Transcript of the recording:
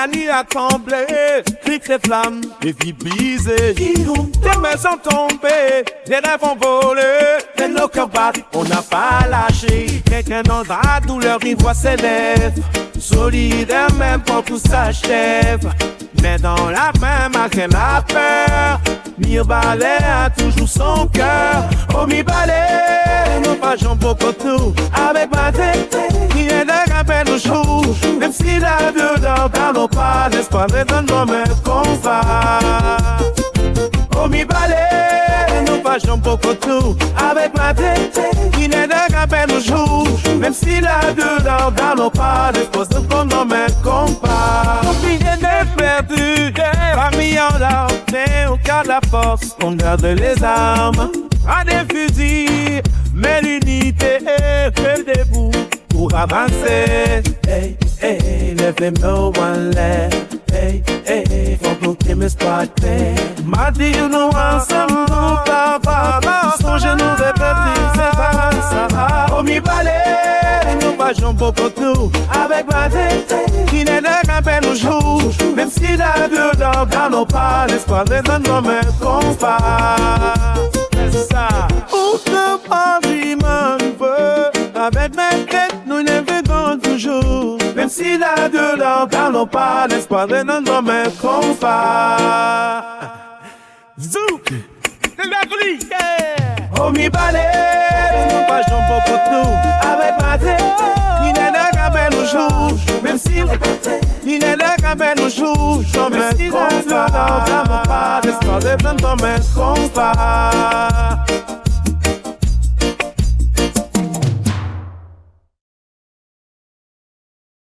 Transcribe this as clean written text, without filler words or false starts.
la nuit a tremblé, clique les flammes, les vies brisées. Des maisons tombées, des rêves ont volé, des nos cœurs battent, on n'a pas lâché. Quelqu'un dans la douleur, une voix s'élève, solidaire même quand tout s'achève. Mais dans la main, malgré la peur, Mirbalais a toujours son cœur. Oh, Mirbalais, nous faisons beaucoup tout avec ma tête. Il est de rappel au jour, même si la violence n'allons pas l'espoir de nos mains qu'on va. Oh, Mirbalais, nous faisons beaucoup tout avec ma tête. Il est de rappel au jour, même si la violence n'allons pas l'espoir de nos mains qu'on va. Oubliez d'être perdu, famille en larmes, mais au cœur de la force, on garde les armes. À des fusils, mais l'unité est debout pour avancer. Hey, hey, let them know one left. Hey, hey, faut qu'on t'aime espoir. M'a dit, you know, ensemble, nous, papa, son genou répété, c'est pas ça. Oh, mi balai, nous faisons beaucoup tout avec ma tête. Qui n'est de rappel au jour, même si la violence n'allons pas l'espoir de nos mains qu'on passe. C'est ça. Où que Paris veut, avec mes quêtes, nous les vivons toujours. Même si la violence n'allons pas l'espoir de nos mains qu'on passe. Zouk! C'est la folie! Oh, mi balai, nous faisons beaucoup tout avec ma tête. Il est là qu'à au jour, même si il est là qu'à au jour. Même si la violence n'allons pas l'espoir de nos mains qu'on passe.